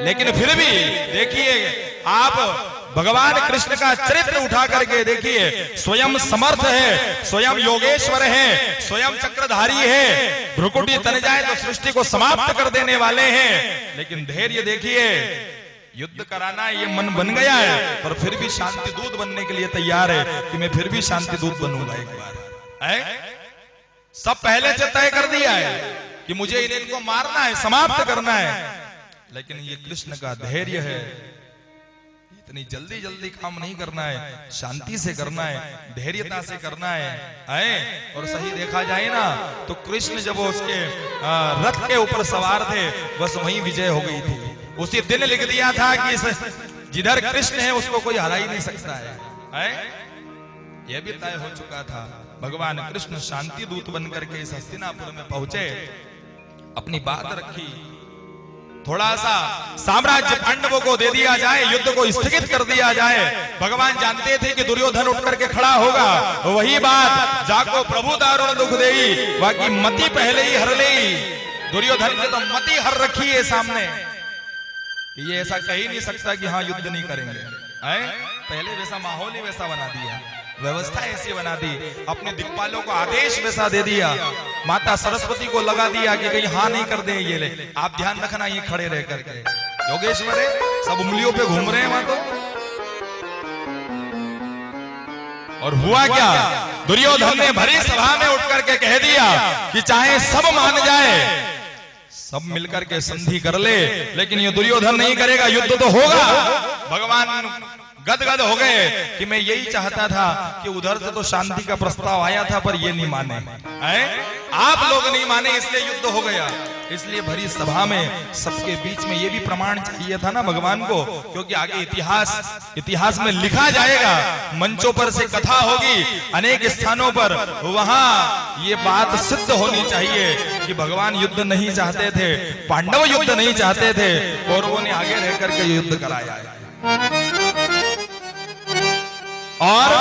लेकिन फिर भी देखिए आप भगवान कृष्ण का चरित्र उठा करके देखिए, स्वयं समर्थ है, स्वयं योगेश्वर है, स्वयं चक्रधारी है, भ्रुकुटी तन जाए तो सृष्टि को समाप्त कर देने वाले हैं। लेकिन धैर्य देखिए, युद्ध कराना ये मन बन गया है, पर फिर भी शांति दूत बनने के लिए तैयार है कि मैं फिर भी शांति दूत बनूंगा एक बार। है सब पहले से तय कर दिया है कि मुझे इनको मारना है, समाप्त करना है। लेकिन ये कृष्ण का धैर्य है, इतनी जल्दी जल्दी काम नहीं करना है, शांति से करना है, धैर्यता से करना है। और सही देखा जाए ना तो कृष्ण जब उसके रथ के ऊपर सवार थे, बस वहीं विजय हो गई थी। उसी दिन लिख दिया था कि जिधर कृष्ण है उसको कोई हरा ही नहीं सकता है। यह भी तय हो चुका था। भगवान कृष्ण शांति दूत बनकर के इस हस्तिनापुर में पहुंचे, अपनी बात रखी, थोड़ा सा साम्राज्य पांडवों को दे दिया जाए, युद्ध को स्थगित कर दिया जाए। भगवान जानते थे कि दुर्योधन उठ करके खड़ा होगा, वही बात जाको प्रभु दारुण दुख देई, बाकी मति पहले ही हर ले। दुर्योधन ने तो मति हर रखी है सामने, ये ऐसा कह ही नहीं सकता कि हाँ युद्ध नहीं करेंगे। पहले वैसा माहौल ही वैसा बना दिया, व्यवस्था ऐसी बना दी, अपने दिक्पालों को आदेश वैसा दे दिया, माता सरस्वती को लगा दिया कि कहीं हाँ नहीं कर दे ये ले, आप ध्यान रखना ये खड़े रह करके। योगेश्वर है, सब उंगलियों पे घूम रहे हैं वहां तो। और हुआ क्या, दुर्योधन ने भरी सभा में उठ करके कह दिया कि चाहे सब मान जाए, सब मिलकर के संधि कर ले, लेकिन ये दुर्योधन नहीं करेगा, युद्ध तो होगा। भगवान गदगद हो गए कि मैं यही चाहता था कि उधर से तो शांति का प्रस्ताव आया था, पर ये नहीं माने, आप लोग नहीं माने, इसलिए युद्ध हो गया। इसलिए भरी सभा में सबके बीच में ये भी प्रमाण चाहिए था ना भगवान को, क्योंकि आगे इतिहास में लिखा जाएगा, मंचों पर से कथा होगी अनेक स्थानों पर, वहां ये बात सिद्ध होनी चाहिए कि भगवान युद्ध नहीं चाहते थे, पांडव युद्ध नहीं चाहते थे, कौरवों ने आगे रह करके युद्ध कराया है। और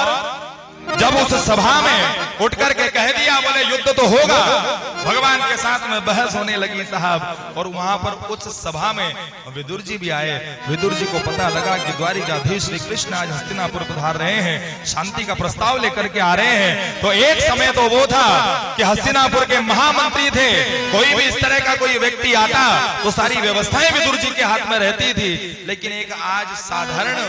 जब उस सभा में उठ करके कह दिया, बोले युद्ध तो होगा, भगवान के साथ में बहस होने लगी साहब। और वहां पर उस सभा में विदुर जी भी आए। विदुर जी को पता लगा कि द्वारिकाधीश श्री कृष्ण आज हस्तिनापुर पधार रहे हैं, शांति का प्रस्ताव लेकर के आ रहे हैं। तो एक समय तो वो था कि हस्तिनापुर के महामंत्री थे, कोई भी इस तरह का कोई व्यक्ति आता तो सारी व्यवस्थाएं विदुर जी के हाथ में रहती थी। लेकिन एक आज साधारण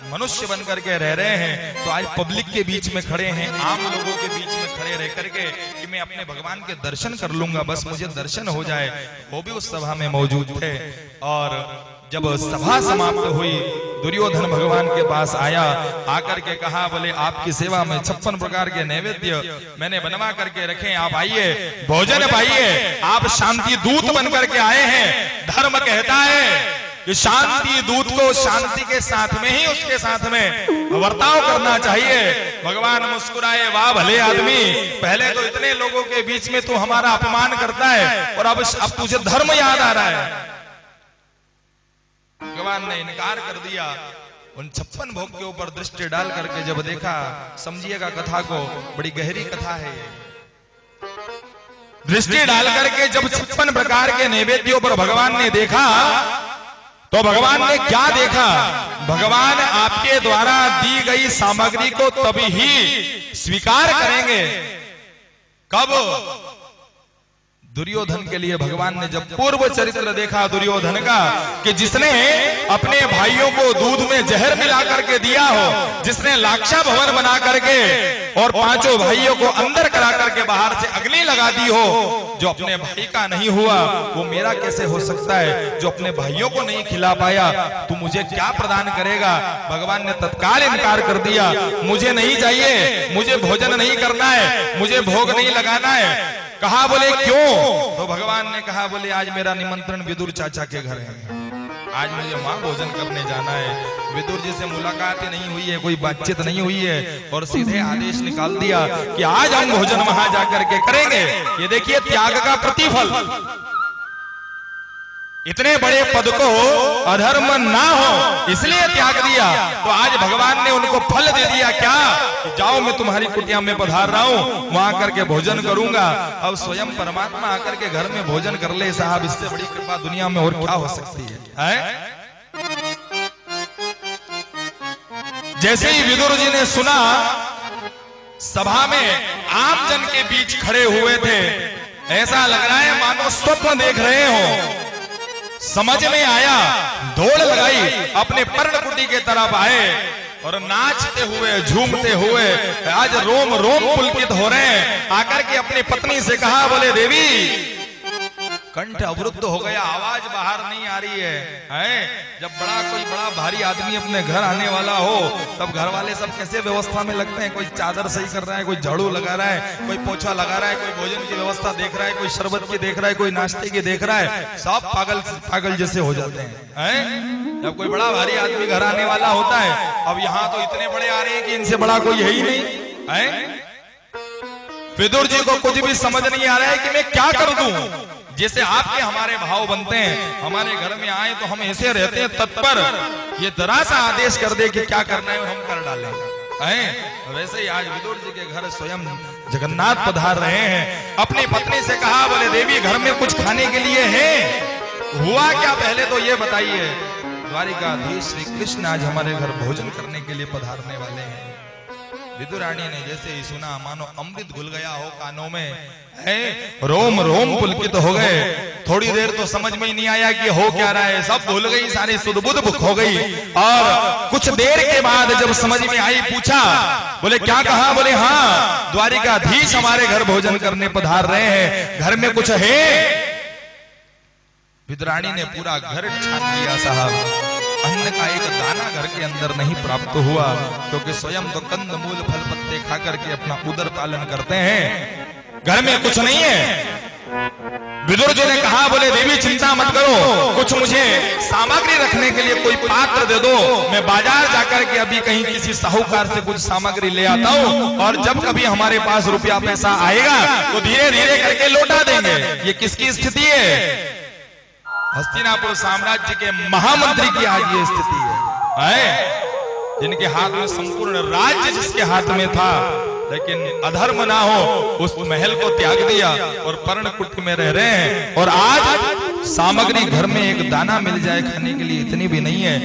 मनुष्य बनकर के रह रहे हैं, तो आज पब्लिक के बीच में खड़े हैं, आम लोगों के बीच में खड़े रह करके कि मैं अपने भगवान के दर्शन कर लूंगा, बस मुझे दर्शन हो जाए। वो भी उस सभा में मौजूद थे। और जब सभा समाप्त हुई, दुर्योधन भगवान के पास आया, आकर के कहा, बोले आपकी सेवा में 56 प्रकार के नैवेद्य मैंने बनवा करके रखे, आप आइए भोजन पाइए। आप शांति दूत बन करके आए हैं, धर्म कहता है कि शांति दूत को शांति के साथ में ही उसके साथ में वर्ताव करना चाहिए। भगवान मुस्कुराए, वाह भले आदमी, पहले तो इतने लोगों के बीच में तू हमारा अपमान करता है और अब तुझे धर्म याद आ रहा है। भगवान ने इनकार कर दिया। उन 56 भोग के ऊपर दृष्टि डाल करके जब देखा, समझिएगा कथा को, बड़ी गहरी कथा है। दृष्टि डाल करके जब 56 प्रकार के नैवेद्यों पर भगवान ने देखा, तो भगवान ने क्या देखा, भगवान आपके द्वारा दी गई सामग्री को तभी ही स्वीकार करेंगे कब, दुर्योधन के लिए भगवान ने जब पूर्व चरित्र देखा दुर्योधन का, कि जिसने अपने भाइयों को दूध में जहर मिला करके दिया हो, जिसने लाक्षा भवन बना करके और 5 भाइयों को अंदर करा करके बाहर से अग्नि लगा दी हो, जो अपने भाई का नहीं हुआ वो मेरा कैसे हो सकता है, जो अपने भाइयों को नहीं खिला पाया तू मुझे क्या प्रदान करेगा। भगवान ने तत्काल इनकार कर दिया, मुझे नहीं चाहिए, मुझे भोजन नहीं करना है, मुझे भोग नहीं लगाना है। कहा, बोले क्यों? तो भगवान ने कहा, बोले आज मेरा निमंत्रण विदुर चाचा के घर है, आज मुझे वहां भोजन करने जाना है। विदुर जी से मुलाकात ही नहीं हुई है, कोई बातचीत नहीं हुई है, और सीधे आदेश निकाल दिया कि आज हम भोजन वहां जाकर के करेंगे। ये देखिए त्याग का प्रतिफल, इतने बड़े पद को अधर्म ना हो इसलिए त्याग दिया। तो आज भगवान ने उनको फल दे दिया, क्या, जाओ मैं तुम्हारी कुटिया में पधार रहा हूं, वहां करके भोजन करूंगा। अब स्वयं परमात्मा आकर के घर में भोजन कर ले साहब, इससे बड़ी कृपा दुनिया में और क्या हो सकती है? जैसे ही विदुर जी ने सुना, सभा में आम जन के बीच खड़े हुए थे, ऐसा लग रहा है मानो स्वप्न देख रहे हो। समझ में आया, दौड़ लगाई, अपने पर्णकुटी के तरफ आए और नाचते हुए झूमते हुए आज रोम रोम पुलकित हो रहे हैं। आकर के अपनी पत्नी से कहा, बोले देवी कंठ अवरुद्ध हो गया, आवाज बाहर नहीं आ रही है? जब कोई बड़ा भारी आदमी अपने घर आने वाला हो तब घर वाले सब कैसे व्यवस्था में लगते हैं। कोई चादर सही कर रहा है, कोई झाड़ू लगा रहा है, कोई पोछा लगा रहा है, कोई भोजन की व्यवस्था देख रहा है, कोई शरबत की देख रहा है, कोई नाश्ते की देख रहा है। सब पागल जैसे हो जाते हैं जब कोई बड़ा भारी आदमी घर आने वाला होता है। अब यहाँ तो इतने बड़े आ रहे हैं कि इनसे बड़ा कोई है ही नहीं है। विदुर जी को कुछ भी समझ नहीं आ रहा है कि मैं क्या कर दूं। जैसे आपके हमारे भाव बनते हैं, हमारे घर में आए तो हम ऐसे रहते हैं तत्पर, ये जरा सा आदेश कर दे कि क्या करना है हम कर डालें। वैसे ही आज विदुर जी के घर स्वयं जगन्नाथ पधार रहे हैं। अपनी पत्नी से कहा, बोले देवी घर में कुछ खाने के लिए है? हुआ क्या पहले तो ये बताइए। द्वारिकाधीश श्री कृष्ण आज हमारे घर भोजन करने के लिए पधारने वाले हैं। विदुरानी ने जैसे ही सुना मानो अमृत घुल गया हो कानों में, रोम रोम पुलकित हो गए। थोड़ी देर तो समझ में ही नहीं आया कि हो क्या रहा है, सब भूल गई, सारी सुध-बुध हो गई। और कुछ देर के बाद जब समझ में आई, पूछा, बोले क्या कहा? बोले हाँ, द्वारिकाधीश हमारे घर भोजन करने पधार रहे हैं, घर में कुछ है? विदुरानी ने पूरा घर छान लिया साहब, अन्न का एक दाना घर के अंदर नहीं प्राप्त हुआ, क्योंकि स्वयं तो कंद मूल फल पत्ते खा करके अपना उदर पालन करते हैं। घर में कुछ नहीं है। विदुर जी ने कहा, बोले देवी चिंता मत करो, कुछ मुझे सामग्री रखने के लिए कोई पात्र दे दो, मैं बाजार जाकर के अभी कहीं किसी साहूकार से कुछ सामग्री ले आता हूँ, और जब कभी हमारे पास रुपया पैसा आएगा तो धीरे धीरे करके लौटा देंगे। ये किसकी स्थिति है? हस्तिनापुर साम्राज्य के महामंत्री की आज ये स्थिति है, जिनके हाथ में संपूर्ण राज्य जिसके हाथ में था, लेकिन अधर्म ना हो उस महल को त्याग दिया और पर्णकुटी में रह रहे हैं। और आज सामग्री घर में एक दाना मिल जाए खाने के लिए इतनी भी नहीं है।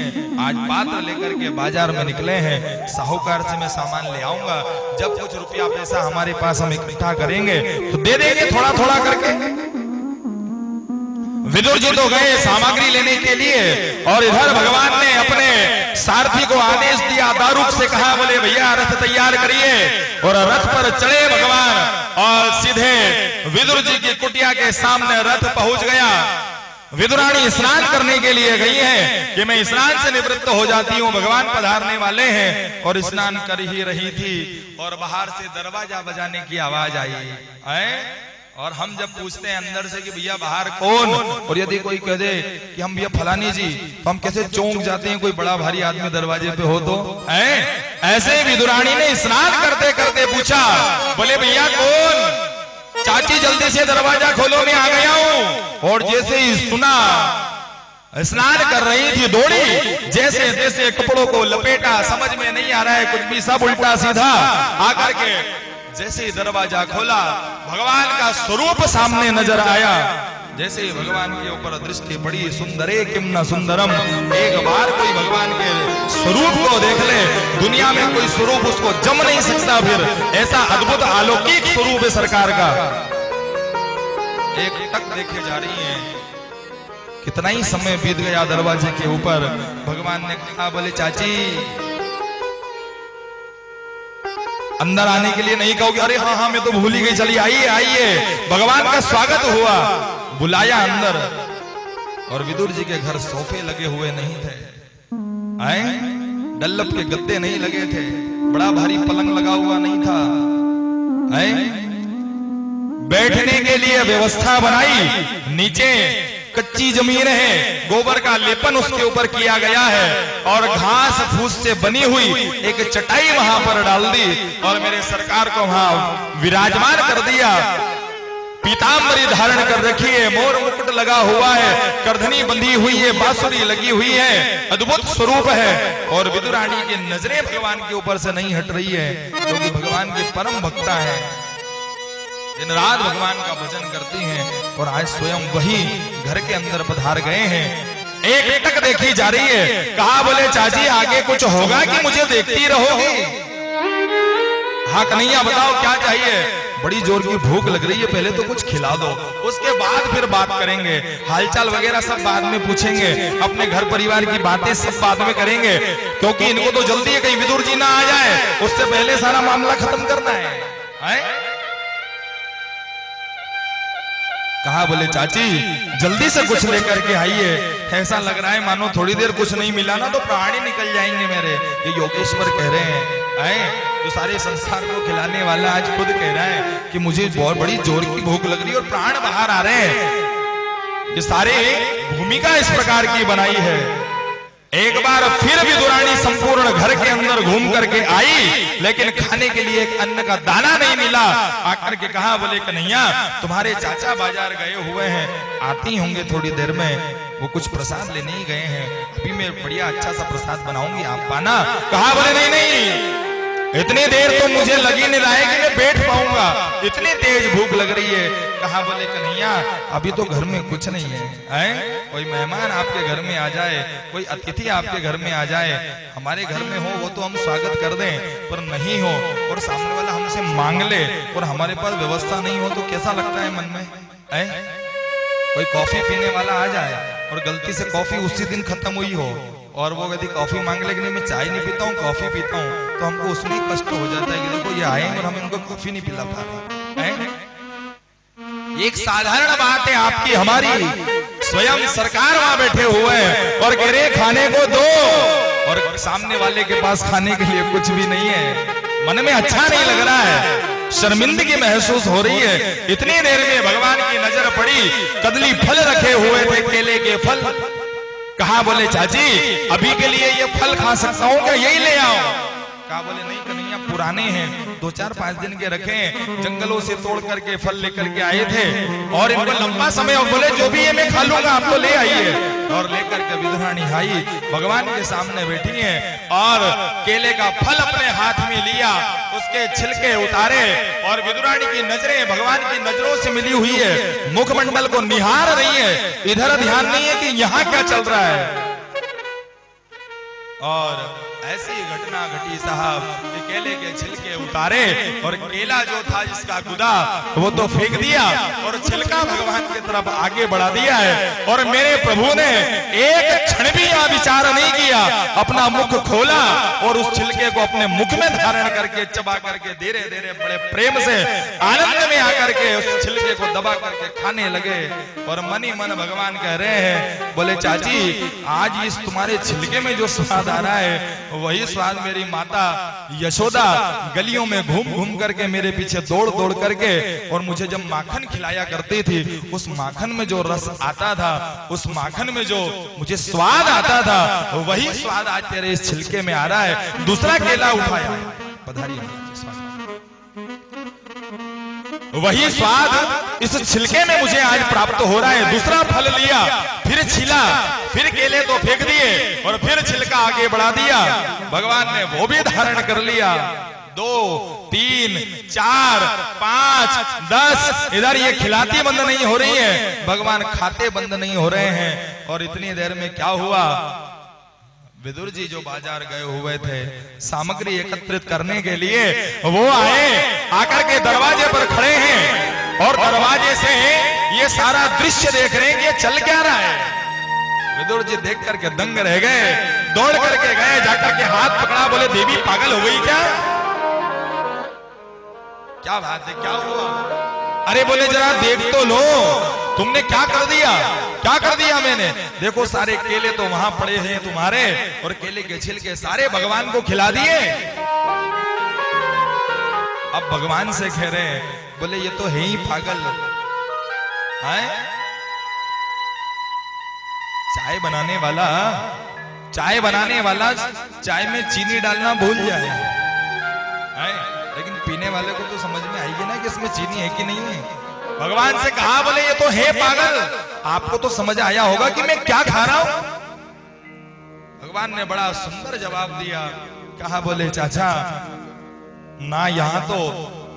आज पात्र लेकर के बाजार में निकले हैं, साहूकार से मैं सामान ले आऊंगा, जब कुछ रुपया पैसा हमारे पास हम इकट्ठा करेंगे तो दे देंगे थोड़ा थोड़ा करके। विदुर जी तो गए सामग्री लेने के लिए, और इधर भगवान ने अपने सारथी को आदेश दिया, दारुक से कहा, बोले भैया रथ तैयार करिए। और रथ पर चढ़े भगवान और सीधे विदुर जी की कुटिया के सामने रथ पहुंच गया। विदुरानी स्नान करने के लिए गई है कि मैं स्नान से निवृत्त हो जाती हूँ, भगवान पधारने वाले हैं, और स्नान कर ही रही थी और बाहर से दरवाजा बजाने की आवाज आई। और हम जब पूछते हैं अंदर से कि भैया बाहर कौन, और यदि कोई कह दे कि हम भैया फलानी जी, तो हम कैसे चौंक जाते हैं, कोई बड़ा भारी आदमी दरवाजे पे हो तो ऐसे विदुरानी ने स्नान करते करते पूछा, बोले भैया कौन? चाची जल्दी से दरवाजा खोलो, मैं आ गया हूं। और जैसे ही सुना, स्नान कर रही थी, दौड़ी, जैसे जैसे कपड़ों को लपेटा, समझ में नहीं आ रहा है कुछ भी, सब उल्टा सीधा आकर के जैसे ही दरवाजा खोला, भगवान का स्वरूप सामने नजर आया। जैसे ही भगवान के ऊपर दृष्टि पड़ी, सुंदरे किम न सुंदरम, एक बार कोई भगवान के स्वरूप को देख ले, दुनिया में कोई स्वरूप उसको जम नहीं सकता। फिर ऐसा अद्भुत अलौकिक स्वरूप है सरकार का। एक टक देखे जा रही है, कितना ही समय बीत गया दरवाजे के ऊपर। भगवान ने कहा, बोले चाची अंदर आने के लिए नहीं कहोगे? अरे हाँ हाँ मैं तो भूल ही गई, चलिए आइए आइए। भगवान का स्वागत हुआ, बुलाया अंदर, और विदुर जी के घर सोफे लगे हुए नहीं थे, डल्लप के गद्दे नहीं लगे थे, बड़ा भारी पलंग लगा हुआ नहीं था, बैठने के लिए व्यवस्था बनाई, नीचे कच्ची जमीन है, गोबर का लेपन उसके ऊपर किया गया है, और घास फूस से बनी हुई एक चटाई वहां पर डाल दी, और मेरे सरकार को वहां विराजमान कर दिया। पीतांबरी धारण कर रखी है, मोर मुकुट लगा हुआ है, करधनी बंधी हुई है, बांसुरी लगी हुई है, अद्भुत स्वरूप है। और विदुरानी की नजरें भगवान के ऊपर से नहीं हट रही है, क्योंकि भगवान के परम भक्ता है, दिन रात भगवान का भजन करती हैं। और आज स्वयं वही घर के अंदर पधार गए हैं। एक टक देखी जा रही है। कहा बोले चाची आगे कुछ होगा कि मुझे देखती रहोगी? हाँ कन्हैया बताओ क्या चाहिए? बड़ी जोर की भूख लग रही है, पहले तो कुछ खिला दो, उसके बाद फिर बात करेंगे, हालचाल वगैरह सब बाद में पूछेंगे, अपने घर परिवार की बातें सब बाद में करेंगे, क्योंकि इनको तो जल्दी है कहीं विदुर जी ना आ जाए, उससे पहले सारा मामला खत्म करना है? कहा बोले चाची जल्दी से कुछ लेकर के आइए, ऐसा लग रहा है मानो थोड़ी देर कुछ नहीं मिला ना तो प्राण ही निकल जाएंगे मेरे। ये योगेश्वर कह रहे हैं जो सारे संसार को खिलाने वाला आज खुद कह रहा है कि मुझे बहुत बड़ी जोर की भूख लग रही है और प्राण बाहर आ रहे हैं। ये सारे भूमिका इस प्रकार की बनाई है। एक बार फिर विदुरानी संपूर्ण घर के अंदर घूम करके आई, लेकिन खाने के लिए एक अन्न का दाना नहीं मिला। आकर के कहा बोले कन्हैया तुम्हारे चाचा बाजार गए हुए हैं, आती होंगे थोड़ी देर में, वो कुछ प्रसाद लेने ही गए हैं, अभी मैं बढ़िया अच्छा सा प्रसाद बनाऊंगी, आप पाना। कहा बोले नहीं नहीं इतनी देर तो मुझे लगी नहीं रहा है कि मैं बैठ पाऊंगा, इतनी तेज भूख लग रही है। कहा बोले कन्हैया अभी तो घर में कुछ नहीं है, कोई मेहमान आपके घर में आ जाए, कोई अतिथि आपके घर में आ जाए, हमारे घर में हो वो तो हम स्वागत कर दें, पर नहीं हो और सामने वाला हमसे मांग ले और हमारे पास व्यवस्था नहीं हो तो कैसा लगता है मन में? कोई कॉफी पीने वाला आ जाए और गलती से कॉफी उसी दिन खत्म हुई हो और वो यदि कॉफी मांग ले कि नहीं मैं चाय नहीं पीता हूँ कॉफी पीता हूँ, तो हमको उसमें ही कष्ट हो जाता है कि देखो ये आए और हम इनको कॉफी नहीं पिला पा रहे। एक साधारण बात है आपकी हमारी, स्वयं सरकार वहां बैठे हुए हैं और कह रहे खाने को दो और सामने वाले के पास खाने के लिए कुछ भी नहीं है, मन में अच्छा नहीं लग रहा है, शर्मिंदगी महसूस हो रही है। इतनी देर में भगवान की नजर पड़ी, कदली फल रखे हुए थे, केले के फल। कहा बोले चाची अभी के लिए ये फल खा सकता हूँ क्या, यही ले आओ? कहा बोले नहीं कन्हैया पुराने हैं, 2-4-5 दिन के रखे, जंगलों से तोड़ करके फल लेकर के आए थे और इनको लंबा समय हो, बोले जो भी है मैं खा लूंगा, आप तो ले आइए। और लेकर के विदुरानी आई, भगवान के सामने बैठी है और केले का फल अपने हाथ में लिया, उसके छिलके उतारे और विदुरानी की नजरें भगवान की नजरों से मिली हुई है, मुखमंडल को निहार रही है, इधर ध्यान नहीं है कि यहाँ क्या चल रहा है। और ऐसी घटना घटी साहब कि केले के छिलके उतारे और केला जो था जिसका गुदा वो तो फेंक दिया और छिलका भगवान की तरफ आगे बढ़ा दिया है। और मेरे प्रभु ने एक क्षण भी यहाँ विचार नहीं किया, अपना मुख खोला और उस छिलके को अपने मुख में धारण करके चबा करके धीरे धीरे बड़े प्रेम से आनंद में आकर के उस छिलके को दबा करके खाने लगे। और मन ही मन भगवान कह रहे हैं बोले चाची आज इस तुम्हारे छिलके में जो स्वाद आ रहा है वही स्वाद मेरी माता यशोदा गलियों में घूम घूम करके मेरे पीछे दौड़ दौड़ करके और मुझे जब माखन खिलाया करती थी, उस माखन में जो रस आता था, उस माखन में जो मुझे स्वाद आता था, वही स्वाद आज तेरे इस छिलके में आ रहा है। दूसरा केला उठाया, पधारिए, वही स्वाद इस छिलके में मुझे आज प्राप्त हो रहा है। दूसरा फल लिया, फिर छिला, फिर केले तो फेंक दिए और फिर छिलका आगे बढ़ा दिया। भगवान ने वो भी धारण कर लिया। 2, 3, 4, 5, 10 इधर ये खिलाती बंद नहीं हो रही है, भगवान खाते बंद नहीं हो रहे हैं। और इतनी देर में क्या हुआ, विदुर जी जो बाजार गए हुए थे सामग्री एकत्रित करने के लिए, वो आए, आकर के दरवाजे पर खड़े हैं और दरवाजे से ये सारा दृश्य देख रहे हैं कि ये चल क्या रहा है। विदुर जी देख करके दंग रह गए, दौड़ करके गए, जाकर के हाथ पकड़ा, बोले देवी पागल हो गई क्या, क्या बात है, क्या हुआ? अरे बोले जरा देख तो लो, तुमने क्या कर दिया, क्या कर दिया मैंने? देखो सारे केले तो वहां पड़े हैं तुम्हारे और केले के छिलके सारे भगवान को खिला दिए। अब भगवान से कह रहे हैं, बोले ये तो है ही पागल है, चाय बनाने वाला चाय में चीनी डालना भूल जाए, लेकिन पीने वाले को तो समझ में आएगी ना कि इसमें चीनी है कि नहीं है। भगवान से कहा, बोले ये तो है पागल, आपको तो समझ आया होगा कि मैं क्या खा रहा हूं। भगवान ने बड़ा सुंदर जवाब दिया, कहा बोले चाचा ना यहाँ तो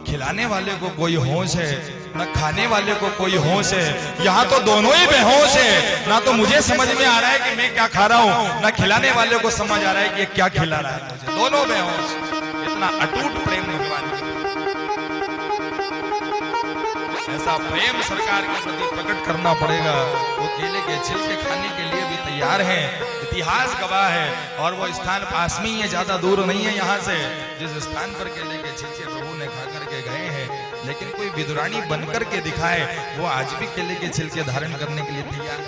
खिलाने वाले को कोई होश है न खाने वाले को कोई होश है। यहाँ तो दोनों ही बेहोश है, ना तो मुझे समझ में आ रहा है कि मैं क्या खा रहा हूँ, ना खिलाने वाले को समझ आ रहा है कि ये क्या खिला रहा है मुझे। दोनों बेहोश। इतना अटूट प्रेम भगवान की। ऐसा प्रेम सरकार के प्रति प्रकट करना पड़ेगा। वो केले के छिलके खाने के लिए भी तैयार हैं, इतिहास गवाह है। और वो स्थान पास में ही है, ज्यादा दूर नहीं है यहाँ से, जिस स्थान पर केले के छिलके प्रभु ने खा करके गए हैं। लेकिन कोई विदुरानी बनकर के दिखाए, वो आज भी केले के छिलके धारण करने के लिए तैयार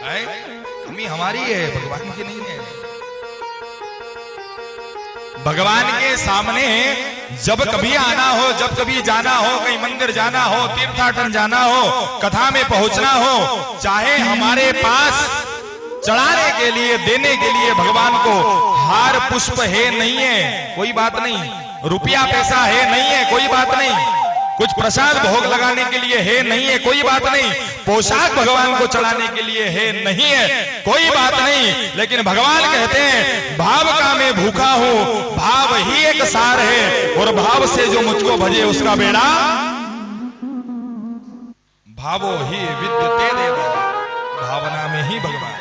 है। कमी हमारी है, भगवान की नहीं है। भगवान के सामने जब कभी आना हो, जब कभी जाना हो, कहीं मंदिर जाना हो, तीर्थाटन जाना हो, कथा में पहुंचना हो, चाहे हमारे पास चढ़ाने के लिए, देने के लिए भगवान को हार पुष्प है नहीं है, कोई बात नहीं। रुपया पैसा है नहीं है, कोई बात नहीं। कुछ प्रसाद भोग लगाने के लिए है नहीं है, कोई बात नहीं। पोशाक भगवान को चढ़ाने के लिए है नहीं है, कोई बात नहीं। लेकिन भगवान कहते हैं भाव का मैं भूखा हूं, भाव ही एक सार है, और भाव से जो मुझको भजे उसका बेड़ा भावो ही विद्यते देव। भावना में ही भगवान।